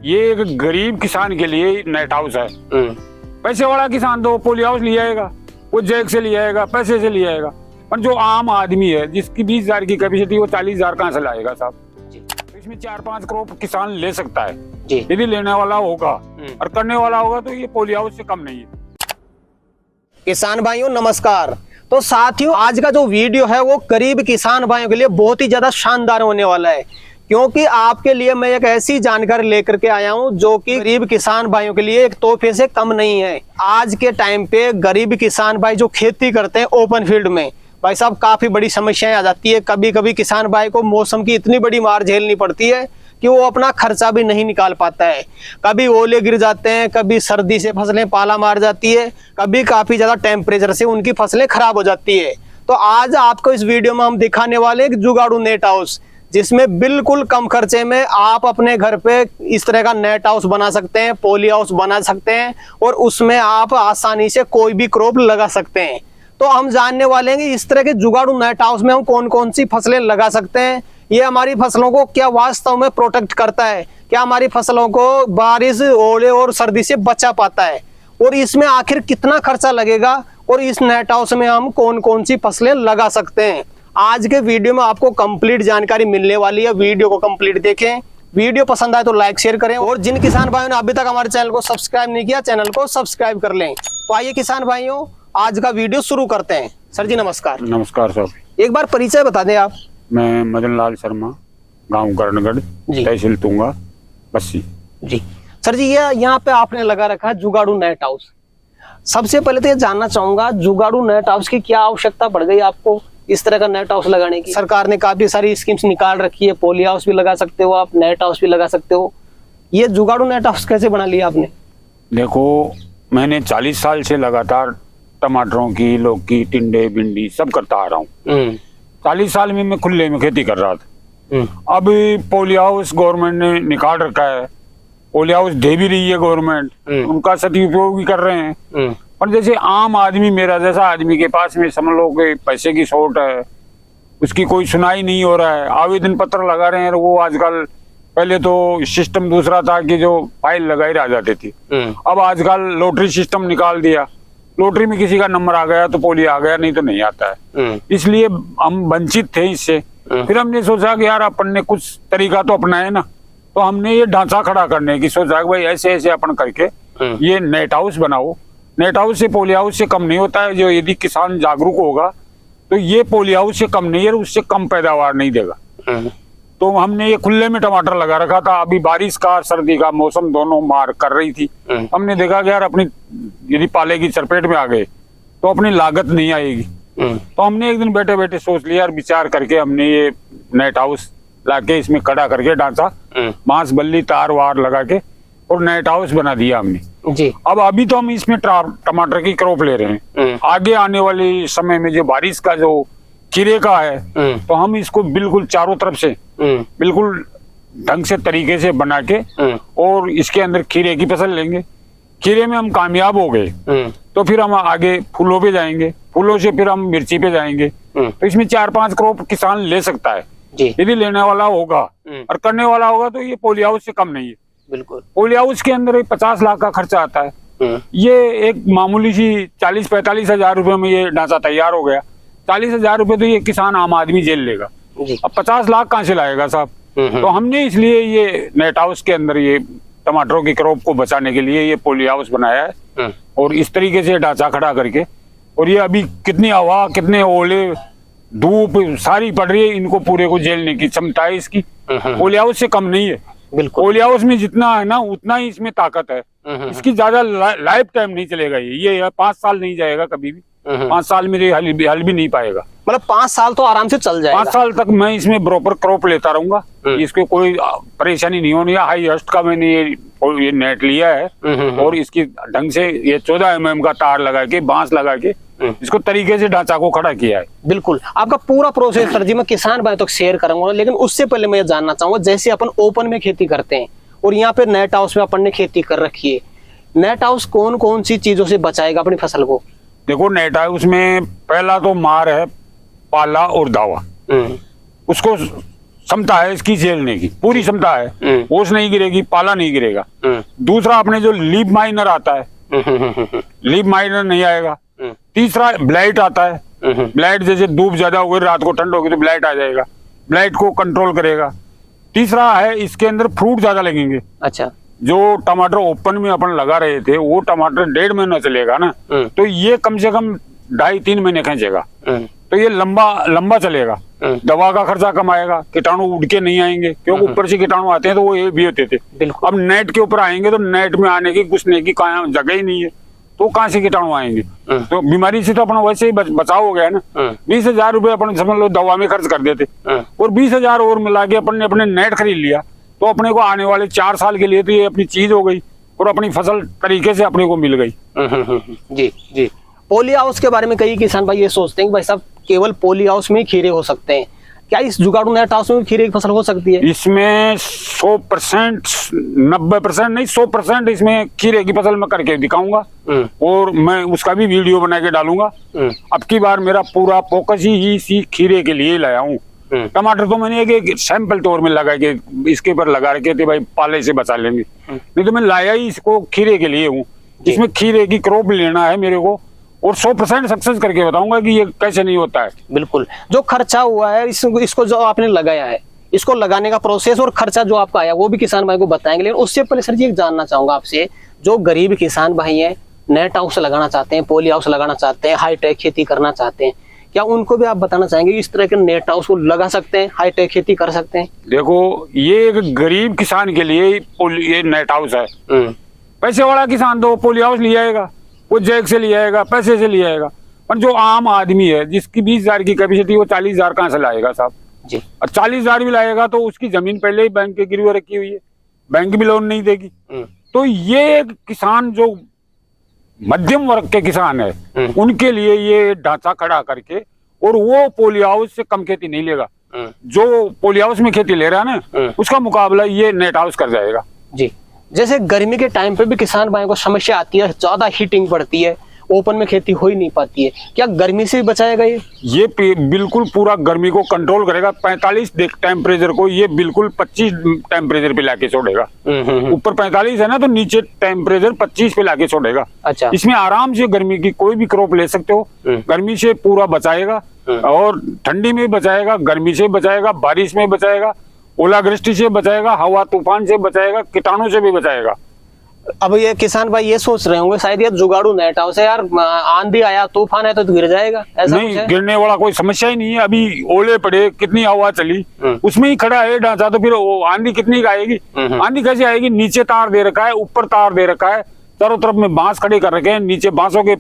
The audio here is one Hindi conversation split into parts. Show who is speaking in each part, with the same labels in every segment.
Speaker 1: ये एक गरीब किसान के लिए नेट हाउस है। पैसे वाला किसान तो पोली हाउस ले आएगा, वो जैक से ले आएगा, पैसे से ले आएगा, पर जो आम आदमी है जिसकी 20,000 की कैपेसिटी, वो 40,000 कहाँ से लाएगा साहब? तो इसमें 4-5 करोड़ किसान ले सकता है यदि लेने वाला होगा और करने वाला होगा, तो ये पोली हाउस से कम नहीं है।
Speaker 2: किसान भाइयों नमस्कार। तो साथियों, आज का जो वीडियो है वो गरीब किसान भाइयों के लिए बहुत ही ज्यादा शानदार होने वाला है, क्योंकि आपके लिए मैं एक ऐसी जानकारी लेकर के आया हूं जो कि गरीब किसान भाइयों के लिए एक तोहफे से कम नहीं है। आज के टाइम पे गरीब किसान भाई जो खेती करते हैं ओपन फील्ड में, भाई साहब काफी बड़ी समस्याएं आ जाती है। कभी कभी किसान भाई को मौसम की इतनी बड़ी मार झेलनी पड़ती है कि वो अपना खर्चा भी नहीं निकाल पाता है। कभी ओले गिर जाते हैं, कभी सर्दी से फसलें पाला मार जाती है, कभी काफी ज्यादा टेम्परेचर से उनकी फसलें खराब हो जाती है। तो आज आपको इस वीडियो में हम दिखाने वाले एक जुगाड़ू नेट हाउस, जिसमें बिल्कुल कम खर्चे में आप अपने घर पे इस तरह का नेट हाउस बना सकते हैं, पोली हाउस बना सकते हैं और उसमें आप आसानी से कोई भी क्रॉप लगा सकते हैं। तो हम जानने वाले हैं कि इस तरह के जुगाड़ू नेट हाउस में हम कौन कौन सी फसलें लगा सकते हैं, ये हमारी फसलों को क्या वास्तव में प्रोटेक्ट करता है, क्या हमारी फसलों को बारिश, ओले और सर्दी से बचा पाता है, और इसमें आखिर कितना खर्चा लगेगा और इस नेट हाउस में हम कौन कौन सी फसलें लगा सकते हैं। आज के वीडियो में आपको कंप्लीट जानकारी मिलने वाली है। वीडियो को कंप्लीट देखें, वीडियो पसंद आए तो लाइक शेयर करें, और जिन किसान भाइयों ने अभी तक हमारे चैनल को सब्सक्राइब नहीं किया, चैनल को सब्सक्राइब कर लें। तो आइए किसान भाइयों, आज का वीडियो शुरू करते हैं। सर जी नमस्कार।
Speaker 1: नमस्कार सर।
Speaker 2: एक बार परिचय बता दें आप।
Speaker 1: मैं मदन लाल शर्मा, गांव कर्णगढ़, तहसील तुंगा, बस्सी
Speaker 2: जी। सर जी, ये यहाँ पे आपने लगा रखा है जुगाड़ू नेट हाउस। सबसे पहले तो ये जानना चाहूंगा, जुगाड़ू नेट हाउस की क्या आवश्यकता पड़ गई आपको इस तरह का नेट हाउस लगाने की? सरकार ने काफी सारी स्कीम्स निकाल रखी है, पोली हाउस भी लगा सकते हो आप, नेट हाउस भी लगा सकते हो, ये जुगाड़ू नेट हाउस कैसे बना लिया आपने?
Speaker 1: देखो, मैंने 40 साल से लगातार टमाटरों की, लौकी, टिंडे, भिंडी सब करता आ रहा हूँ। 40 साल में मैं खुले में खेती कर रहा था। अब पोली हाउस गवर्नमेंट ने निकाल रखा है, पोली हाउस दे भी रही है गवर्नमेंट, उनका सदुपयोग भी कर रहे हैं। पर जैसे आम आदमी, मेरा जैसा आदमी के पास में समझ लो कि पैसे की शॉर्ट है, उसकी कोई सुनाई नहीं हो रहा है, आवेदन पत्र लगा रहे हैं, वो आजकल, पहले तो सिस्टम दूसरा था कि जो फाइल लगाई रह जाती थी, अब आजकल लॉटरी सिस्टम निकाल दिया। लॉटरी में किसी का नंबर आ गया तो पोली आ गया, नहीं तो नहीं आता है। इसलिए हम वंचित थे इससे। फिर हमने सोचा कि यार अपन ने कुछ तरीका तो अपनाए ना, तो हमने ये ढांचा खड़ा करने की सोचा कि भाई ऐसे ऐसे अपन करके ये नेट हाउस बनाओ। नेट हाउस से, पोली हाउस से कम नहीं होता है। जो यदि किसान जागरूक होगा तो ये पोली हाउस से कम नहीं है, उससे कम पैदावार नहीं देगा। तो हमने ये खुले में टमाटर लगा रखा था। अभी बारिश का, सर्दी का मौसम दोनों मार कर रही थी। हमने देखा कि यार अपनी यदि पाले की चरपेट में आ गए तो अपनी लागत नहीं आएगी। तो हमने एक दिन बैठे बैठे सोच लिया और विचार करके हमने ये नेट हाउस लाके इसमें खड़ा करके ढांचा, बांस बल्ली तार वार लगा के और नेट हाउस बना दिया हमने जी। अब अभी तो हम इसमें टमाटर की क्रॉप ले रहे हैं। आगे आने वाले समय में जो बारिश का जो खीरे का है, तो हम इसको बिल्कुल चारों तरफ से बिल्कुल ढंग से तरीके से बना के और इसके अंदर खीरे की फसल लेंगे। खीरे में हम कामयाब हो गए तो फिर हम आगे फूलों पे जाएंगे, फूलों से फिर हम मिर्ची पे जाएंगे। तो इसमें 4-5 क्रॉप किसान ले सकता है यदि लेने वाला होगा और करने वाला होगा, तो ये पोली हाउस से कम नहीं है। बिल्कुल। पोली हाउस के अंदर 50 लाख का खर्चा आता है। ये एक मामूली सी 40-45 हजार रुपए में ये ढांचा तैयार हो गया। 40 हजार रुपए तो ये किसान आम आदमी झेल लेगा। अब 50 लाख कहाँ से लाएगा साहब? तो हमने इसलिए ये नेट हाउस के अंदर ये टमाटरों की क्रॉप को बचाने के लिए ये पोली हाउस बनाया है, और इस तरीके से ढांचा खड़ा करके। और ये अभी कितनी हवा, कितने ओले, धूप सारी पड़ रही है, इनको पूरे को झेलने की क्षमता है इसकी। पोली हाउस से कम नहीं है। बिल्कुल। पोली हाउस में जितना है ना उतना ही इसमें ताकत है। इसकी ज्यादा लाइफ टाइम नहीं चलेगा। ये 5 साल नहीं जाएगा कभी भी। 5 साल में हल भी नहीं पाएगा।
Speaker 2: मतलब 5 साल तो आराम से चल जाएगा।
Speaker 1: 5 साल तक मैं इसमें प्रॉपर क्रॉप लेता रहूंगा, इसको कोई परेशानी नहीं होनी। हाईएस्ट का मैंने ये नेट लिया है और इसकी ढंग से ये 14 mm का तार लगा के, बांस लगा के इसको तरीके से ढांचा को खड़ा किया है।
Speaker 2: बिल्कुल। आपका पूरा प्रोसेस सर जी मैं किसान भाई तक शेयर करूंगा, लेकिन उससे पहले मैं ये जानना चाहूंगा, जैसे अपन ओपन में खेती करते हैं और यहाँ पे नेट हाउस में अपन ने खेती कर रखी है, नेट हाउस कौन कौन सी चीजों से बचाएगा अपनी फसल को?
Speaker 1: देखो, नेट हाउस में पहला तो मार है, पाला और दावा। उसको क्षमता है इसकी झेलने की, पूरी क्षमता है। ओस नहीं गिरेगी, पाला नहीं गिरेगा। दूसरा अपने जो लीप माइनर आता है, लीप माइनर नहीं आएगा। तीसरा ब्लाइट आता है, ब्लाइट जैसे धूप ज्यादा हो गई, रात को ठंड होगी तो ब्लाइट आ जाएगा, ब्लाइट को कंट्रोल करेगा। तीसरा है इसके अंदर फ्रूट ज्यादा लगेंगे।
Speaker 2: अच्छा,
Speaker 1: जो टमाटर ओपन में अपन लगा रहे थे वो टमाटर 1.5 महीना चलेगा ना, तो ये कम से कम 2.5-3 महीने खींचेगा। तो ये लंबा चलेगा। दवा का खर्चा कम आएगा, कीटाणु उड़ के नहीं आएंगे, क्योंकि ऊपर से कीटाणु आते हैं तो वो ये भी होते थे। अब नेट के ऊपर आएंगे तो नेट में आने की घुसने की कहाँ जगह ही नहीं है, तो कहाँ से कीटाणु आएंगे। तो बीमारी से तो अपना वैसे ही बचाव हो गया ना। 20,000 रुपये अपन समझ लो दवा में खर्च कर देते, और 20,000 और मिला के अपन ने अपने नेट खरीद लिया, तो अपने को आने वाले 4 साल के लिए तो ये अपनी चीज हो गई और अपनी फसल तरीके से अपने को मिल गई।
Speaker 2: जी जी। पॉली हाउस के बारे में कई किसान भाई ये सोचते हैं कि भाई साहब केवल पॉली हाउस में ही खीरे हो सकते हैं, क्या इस जुगाड़ू नेट हाउस में खीरे की फसल हो सकती है?
Speaker 1: इसमें 100%, 90% नहीं 100% इसमें खीरे की फसल मैं करके दिखाऊंगा, और मैं उसका भी वीडियो बना के डालूंगा। अब की बार मेरा पूरा फोकस ही इसी खीरे के लिए लाया हूँ। टमाटर तो मैंने एक सैंपल तौर में लगा के इसके ऊपर लगा रखे थे, भाई पाले से बचा लेंगे, नहीं तो मैं लाया ही इसको खीरे के लिए हूँ। इसमें खीरे की क्रॉप लेना है मेरे को, और 100% सक्सेस करके बताऊंगा कि ये कैसे नहीं होता है।
Speaker 2: बिल्कुल। जो खर्चा हुआ है इसको जो आपने लगाया है, इसको लगाने का प्रोसेस और खर्चा जो आपका आया वो भी किसान भाई को बताएंगे। लेकिन उससे पहले सर जी एक जानना चाहूंगा आपसे, जो गरीब किसान भाई हैं, नेट हाउस लगाना चाहते हैं, पॉली हाउस लगाना चाहते हैं, हाईटेक खेती करना चाहते हैं, क्या उनको भी आप बताना चाहेंगे इस तरह के नेट हाउस को लगा सकते हैं, हाईटेक खेती कर सकते हैं? देखो,
Speaker 1: ये एक गरीब किसान के लिए ये नेट हाउस है। पैसे वाला किसान तो पॉली हाउस ले आएगा, वो जैक से ले आएगा, पैसे से ले आएगा, पर जो आम आदमी है जिसकी 20,000 की कैपेसिटी, वो 40,000 कहाँ से लाएगा साहब जी? और 40,000 भी लाएगा तो उसकी जमीन पहले ही बैंक के गिरवी रखी हुई है, बैंक भी लोन नहीं देगी। तो ये किसान जो मध्यम वर्ग के किसान है, उनके लिए ये ढांचा खड़ा करके, और वो पॉली हाउस से कम खेती नहीं लेगा। जो पॉली हाउस में खेती ले रहा है ना, उसका मुकाबला ये नेट हाउस कर जाएगा
Speaker 2: जी। जैसे गर्मी के टाइम पे भी किसान भाइयों को समस्या आती है, ज्यादा हीटिंग पड़ती है, ओपन में खेती हो ही नहीं पाती है, क्या गर्मी से भी बचाएगा ये
Speaker 1: बिल्कुल पूरा गर्मी को कंट्रोल करेगा। 45 टेम्परेचर को ये बिल्कुल 25 टेम्परेचर पे लाके छोड़ेगा। ऊपर 45 है ना, तो नीचे टेम्परेचर 25 पे लाके छोड़ेगा।
Speaker 2: अच्छा।
Speaker 1: इसमें आराम से गर्मी की कोई भी क्रॉप ले सकते हो, गर्मी से पूरा बचाएगा, और ठंडी में बचाएगा, गर्मी से बचाएगा, बारिश में बचाएगा, ओलावृष्टि से बचाएगा, हवा तूफान से बचाएगा, कीटाणु से भी बचाएगा।
Speaker 2: अब ये किसान भाई ये सोच रहे होंगे शायद ये जुगाड़ू नेट हाउस है यार, आंधी आया तूफान है तो गिर जाएगा, ऐसा
Speaker 1: नहीं, गिरने वाला कोई समस्या ही नहीं है। अभी ओले पड़े, कितनी हवा चली, उसमें ही खड़ा है ढांचा, तो फिर आंधी कितनी आएगी? आंधी कैसे आएगी? नीचे तार दे रखा है, ऊपर तार दे रखा है, चारों तरफ में बांस खड़े कर रखे हैं, नीचे बांसों के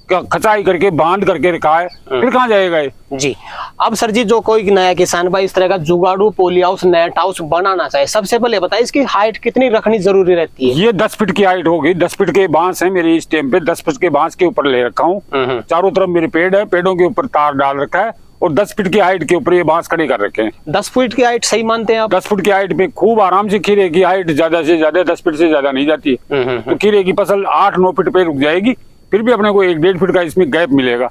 Speaker 1: खचाई करके बांध करके रखा है, फिर कहाँ जाएगा ये? जी।
Speaker 2: अब सर जी, जो कोई नया किसान भाई इस तरह का जुगाड़ू पॉली हाउस नेट हाउस बनाना चाहे, सबसे पहले बताइए इसकी हाइट कितनी रखनी जरूरी रहती है?
Speaker 1: ये 10 फीट की हाइट होगी। 10 फीट के बांस है मेरी इस टाइम पे, 10 फीट के बांस के ऊपर ले रखा हूँ। चारों तरफ मेरे पेड़ है, पेड़ों के ऊपर तार डाल रखा है, और 10 फीट की हाइट के ऊपर ये बांस खड़े कर रखे हैं।
Speaker 2: 10 फीट की हाइट सही मानते हैं आप?
Speaker 1: 10 फीट की हाइट पे खूब आराम से खीरे की हाइट ज्यादा से ज्यादा 10 फीट से ज्यादा नहीं जाती है। तो खीरे की फसल 8-9 फीट पे रुक जाएगी, फिर भी अपने को 1-1.5 फीट का इसमें गैप मिलेगा।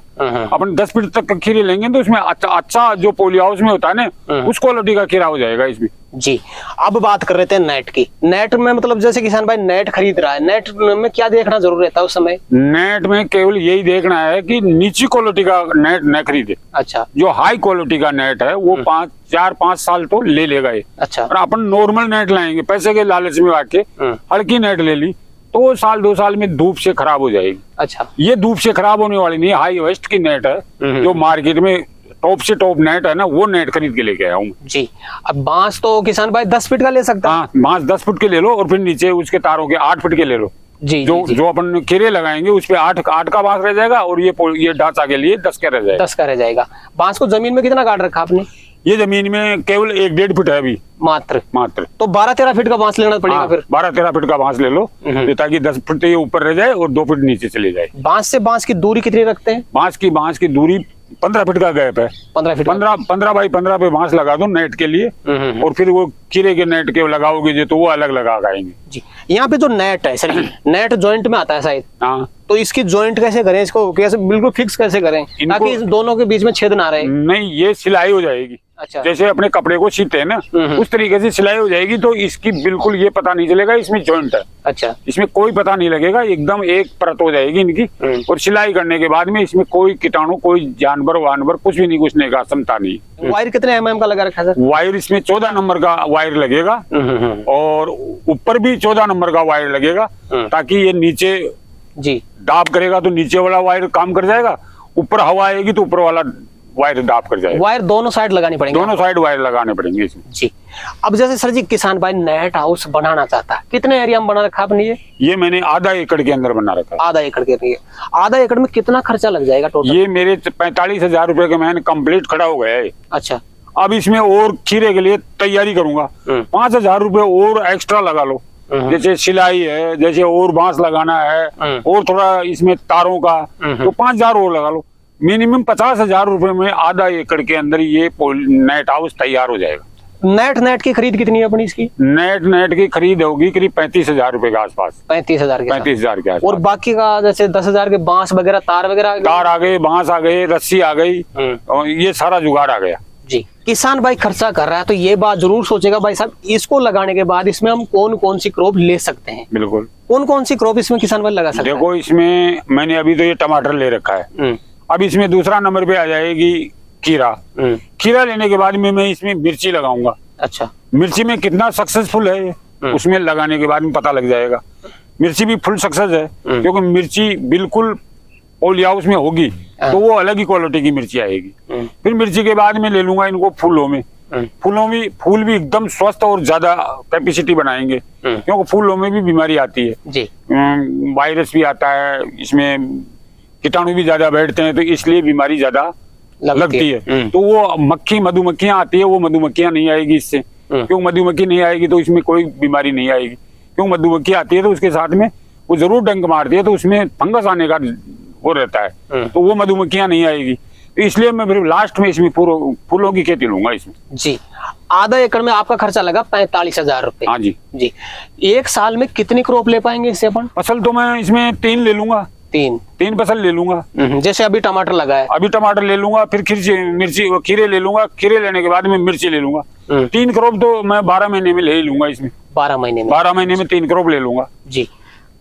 Speaker 1: अपन 10 फीट तक खीरे लेंगे तो उसमें अच्छा जो पॉली हाउस में होता है ना, उस क्वालिटी का खीरा हो जाएगा इसमें
Speaker 2: जी। अब बात कर रहे थे नेट की। नेट में मतलब जैसे किसान भाई नेट खरीद रहा है, नेट में क्या देखना जरूर रहता है उस समय?
Speaker 1: नेट में केवल यही देखना है कि नीची क्वालिटी का नेट न खरीदे।
Speaker 2: अच्छा। जो
Speaker 1: हाई क्वालिटी का नेट है वो 4-5 साल तो ले लेगा ये।
Speaker 2: अच्छा।
Speaker 1: और अपन नॉर्मल नेट लाएंगे, पैसे के लालच में आके हल्की नेट ले ली तो 1-2 साल में धूप से खराब हो जाएगी।
Speaker 2: अच्छा।
Speaker 1: ये धूप से खराब होने वाली नहीं, हाई वेस्ट की नेट है, जो मार्केट में टॉप से टॉप नेट है ना, वो नेट खरीद के लेके आया हूँ
Speaker 2: जी। अब बांस तो किसान भाई 10 फीट का ले सकता है?
Speaker 1: हाँ, बांस 10 फीट के ले लो, और फिर नीचे उसके तारों के 8 फीट के ले लो
Speaker 2: जी।
Speaker 1: जो अपन खीरे लगाएंगे उस पे 8 का बांस रह जाएगा, और ये ढांचा के लिए 10 का रह जाएगा।
Speaker 2: 10 का रह जाएगा। बांस को जमीन में कितना काट रखा आपने?
Speaker 1: ये जमीन में केवल 1-1.5 फीट है अभी मात्र। तो
Speaker 2: 12-13 फीट का बांस लेना पड़ेगा। फिर
Speaker 1: 12-13 फीट का बांस ले लो, ताकि 10 फीट ये ऊपर रह जाए और 2 फीट नीचे चले जाए।
Speaker 2: बांस से बांस की दूरी कितनी रखते हैं?
Speaker 1: बांस की दूरी 15 फीट का गैप है।
Speaker 2: 15 फीट
Speaker 1: 15 बाई 15 पे बांस लगा दो नेट के लिए, और फिर वो खीरे के नेट के लगाओगे जो, तो वो अलग लगा आएंगे
Speaker 2: जी। यहाँ पे जो नेट है सर, नेट जॉइंट में आता है शायद।
Speaker 1: हाँ।
Speaker 2: तो इसकी जॉइंट कैसे करें, इसको कैसे बिल्कुल फिक्स कैसे करें ताकि इस दोनों के बीच में छेद ना रहे?
Speaker 1: नहीं, ये सिलाई हो जाएगी।
Speaker 2: अच्छा।
Speaker 1: जैसे अपने कपड़े को सीते हैं ना, उस तरीके से सिलाई हो जाएगी। तो इसकी बिल्कुल ये पता नहीं चलेगा इसमें जॉइंट है।
Speaker 2: अच्छा।
Speaker 1: इसमें कोई पता नहीं लगेगा, एकदम एक परत हो जाएगी इनकी। और सिलाई करने के बाद में इसमें कोई कीटाणु, कोई जानवर वानवर कुछ भी नहीं घुसने का क्षमता नहीं।
Speaker 2: वायर कितने mm का लगा रखा है सर?
Speaker 1: वायर इसमें 14 नंबर का वायर लगेगा और ऊपर भी 14 नंबर का वायर लगेगा, ताकि ये नीचे
Speaker 2: जी
Speaker 1: दाब करेगा तो नीचे वाला वायर काम कर जाएगा, ऊपर हवा आएगी तो ऊपर वाला वायर दाब कर जाएगा।
Speaker 2: वायर दोनों साइड लगानी पड़ेंगे?
Speaker 1: दोनों साइड वायर लगाने पड़ेंगे इसमें।
Speaker 2: जी। अब जैसे सर जी किसान भाई नेट हाउस बनाना चाहता है, कितने एरिया में बना रखा आपने ये
Speaker 1: मैंने आधा एकड़ के अंदर बना रखा है।
Speaker 2: आधा एकड़ के लिए? आधा एकड़ में कितना खर्चा लग जाएगा टोटल?
Speaker 1: ये मेरे 45,000 रुपए के मैंने कंप्लीट खड़ा हो गया है।
Speaker 2: अच्छा।
Speaker 1: अब इसमें और खीरे के लिए तैयारी करूंगा, 5,000 रुपए और एक्स्ट्रा लगा लो। जैसे सिलाई है, जैसे और बांस लगाना है, और थोड़ा इसमें तारों का, तो 5,000 और लगा लो। मिनिमम 50,000 रुपए में आधा एकड़ के अंदर ये नेट हाउस तैयार हो जाएगा।
Speaker 2: नेट की खरीद कितनी है अपनी इसकी?
Speaker 1: नेट की खरीद होगी करीब 35,000 रुपए के आसपास।
Speaker 2: 35,000 के?
Speaker 1: 35,000 के आसपास।
Speaker 2: और बाकी का जैसे 10,000 के बांस वगैरह, तार वगैरह?
Speaker 1: तार आ गए, बांस आ गए, रस्सी आ गई, और ये सारा जुगाड़ आ गया।
Speaker 2: जी। किसान भाई खर्चा कर रहा है तो ये बात जरूर सोचेगा भाई साहब इसको लगाने के बाद इसमें हम कौन कौन सी क्रॉप ले सकते हैं।
Speaker 1: बिल्कुल।
Speaker 2: कौन कौन सी क्रॉप इसमें किसान भाई लगा सकते हैं?
Speaker 1: देखो, इसमें मैंने अभी तो ये टमाटर ले रखा है, अब इसमें दूसरा नंबर पे आ जाएगी खीरा। खीरा लेने के बाद में मैं इसमें मिर्ची लगाऊंगा।
Speaker 2: अच्छा।
Speaker 1: मिर्ची में कितना सक्सेसफुल है ये उसमें लगाने के बाद में पता लग जाएगा। मिर्ची भी फुल सक्सेस है, क्योंकि मिर्ची बिल्कुल पॉली हाउस में होगी तो वो अलग ही क्वालिटी की मिर्ची आएगी। फिर मिर्ची के बाद में ले लूंगा इनको फूलों में। फूल भी एकदम स्वस्थ और ज्यादा कैपेसिटी बनाएंगे, क्योंकि फूलों में भी बीमारी आती है
Speaker 2: जी।
Speaker 1: वायरस भी आता है, इसमें कीटाणु भी ज्यादा बैठते हैं, तो इसलिए बीमारी ज्यादा लगती है। तो वो मधुमक्खियां आती है, वो मधुमक्खियां नहीं आएगी इससे, क्यों मधुमक्खी नहीं आएगी तो इसमें कोई बीमारी नहीं आएगी। क्यों मधुमक्खी आती है तो उसके साथ में वो जरूर डंक मारती है, तो उसमें फंगस आने का वो रहता है, तो वो मधुमक्खियां नहीं आएगी। तो इसलिए मैं फिर लास्ट में इसमें फूलों की खेती लूंगा इसमें।
Speaker 2: जी। आधा एकड़ में आपका खर्चा लगा 45,000 रुपए।
Speaker 1: हाँ जी।
Speaker 2: जी। एक साल में कितनी क्रॉप ले पाएंगे इससे अपन?
Speaker 1: फसल तो मैं इसमें 3 ले लूंगा। तीन फसल ले लूंगा।
Speaker 2: जैसे अभी टमाटर लगा है,
Speaker 1: अभी टमाटर ले लूंगा, फिर मिर्ची खीरे ले लूंगा, खीरे लेने के बाद में मिर्ची ले लूंगा। 3 क्रॉप तो मैं 12 महीने में ले ही लूंगा इसमें।
Speaker 2: 12 महीने में?
Speaker 1: 12 महीने में 3 क्रॉप ले लूंगा।
Speaker 2: जी।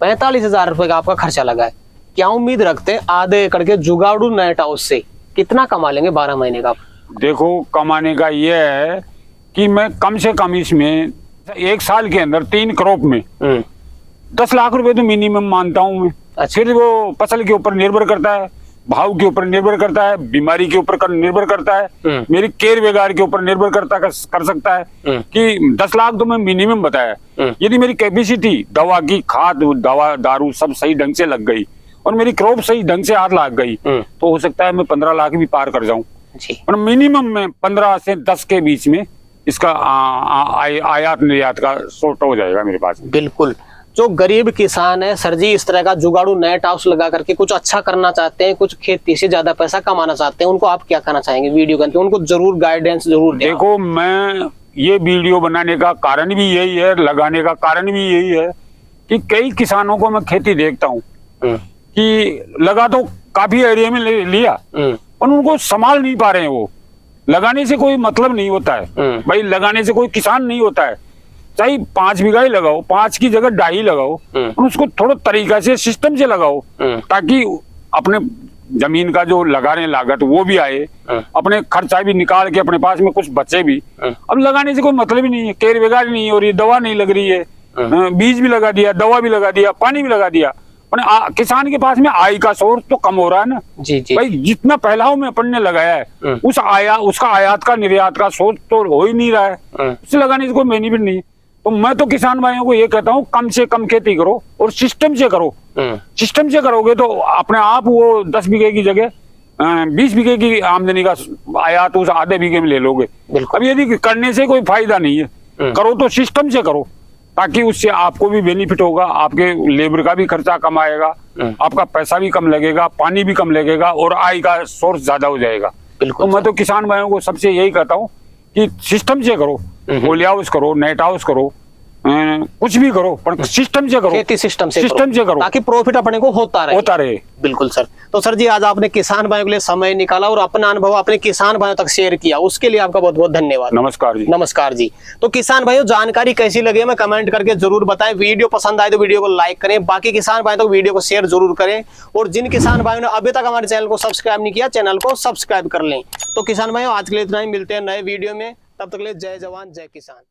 Speaker 2: 45,000 रुपए का आपका खर्चा लगा है। क्या उम्मीद रखते हैं आधे एकड़ के जुगाड़ू नेट हाउस से कितना कमा लेंगे 12 महीने का? देखो,
Speaker 1: कमाने का ये है कि मैं कम से कम इसमें 1 साल के अंदर 3 क्रॉप में 10 लाख रुपए तो मिनिमम मानता हूँ मैं।
Speaker 2: अच्छा।
Speaker 1: फिर वो फसल के ऊपर निर्भर करता है, भाव के ऊपर निर्भर करता है, बीमारी के ऊपर निर्भर करता है, मेरी केयर वेगार के ऊपर निर्भर कर सकता है कि 10 लाख तो मैं मिनिमम बताया। यदि मेरी कैपेसिटी दवा की, खाद, दवा, दारू सब सही ढंग से लग गई और मेरी क्रॉप सही ढंग से हाथ लग गई, तो हो सकता है मैं 15 लाख भी पार कर जाऊं। और मिनिमम में 15 से 10 के बीच में इसका आयात निर्यात का सोर्ट हो जाएगा मेरे पास।
Speaker 2: बिल्कुल। जो गरीब किसान है सर जी, इस तरह का जुगाड़ू नेट हाउस लगा करके कुछ अच्छा करना चाहते हैं, कुछ खेती से ज्यादा पैसा कमाना चाहते हैं, उनको आप क्या कहना चाहेंगे वीडियो के अंदर? उनको जरूर गाइडेंस जरूर दें।
Speaker 1: देखो, मैं ये वीडियो बनाने का कारण भी यही है, लगाने का कारण भी यही है कि कई किसानों को मैं खेती देखता हूँ कि लगा तो काफी एरिया में लिया और उनको संभाल नहीं पा रहे हैं। वो लगाने से कोई मतलब नहीं होता है भाई, लगाने से कोई किसान नहीं होता है। चाहे 5 बीघा ही लगाओ, 5 की जगह 2.5 लगाओ, और उसको थोड़ा तरीका से सिस्टम से लगाओ, ताकि अपने जमीन का जो लगा रहे लागत वो भी आए, अपने खर्चा भी निकाल के अपने पास में कुछ बचे भी। अब लगाने से कोई मतलब ही नहीं है, केयर वेगार नहीं हो रही, दवा नहीं लग रही है, बीज भी लगा दिया, दवा भी लगा दिया, पानी भी लगा दिया, किसान के पास में आय का सोर्स तो कम हो रहा है ना।
Speaker 2: जी जी।
Speaker 1: भाई, जितना पहलाव में अपन ने लगाया है उसका आयात का निर्यात का सोर्स तो हो ही नहीं रहा है, उसे लगाने से कोई बेनिफिट नहीं है। तो मैं तो किसान भाइयों को ये कहता हूँ, कम से कम खेती करो और सिस्टम से करो। सिस्टम से करोगे तो अपने आप वो 10 बीघे की जगह 20 बीघे की आमदनी का आयात उस आधे बीघे में ले लोगे। अब यदि करने से कोई फायदा नहीं है, करो तो सिस्टम से करो, ताकि उससे आपको भी बेनिफिट होगा, आपके लेबर का भी खर्चा कम आएगा, आपका पैसा भी कम लगेगा, पानी भी कम लगेगा और आय का सोर्स ज्यादा हो जाएगा। तो मैं तो किसान भाइयों को सबसे यही कहता हूँ कि सिस्टम से करो, पॉली हाउस करो, नेट हाउस करो, कुछ भी करो पर सिस्टम से करो,
Speaker 2: खेती सिस्टम से
Speaker 1: करो
Speaker 2: ताकि प्रॉफिट अपने को होता रहे। बिल्कुल सर। तो सर जी आज आपने किसान भाइयों के लिए समय निकाला और अपना अनुभव अपने किसान भाइयों तक शेयर किया, उसके लिए आपका बहुत बहुत धन्यवाद।
Speaker 1: नमस्कार जी।
Speaker 2: नमस्कार जी। तो किसान भाइयों जानकारी कैसी लगी हमें कमेंट करके जरूर बताएं। वीडियो पसंद आए तो वीडियो को लाइक करें, बाकी किसान भाइयों तक वीडियो को शेयर जरूर करें, और जिन किसान भाइयों ने अभी तक हमारे चैनल को सब्सक्राइब नहीं किया चैनल को सब्सक्राइब कर लें। तो किसान भाइयों आज के लिए इतना ही, मिलते हैं नए वीडियो में, तब तक के लिए जय जवान जय किसान।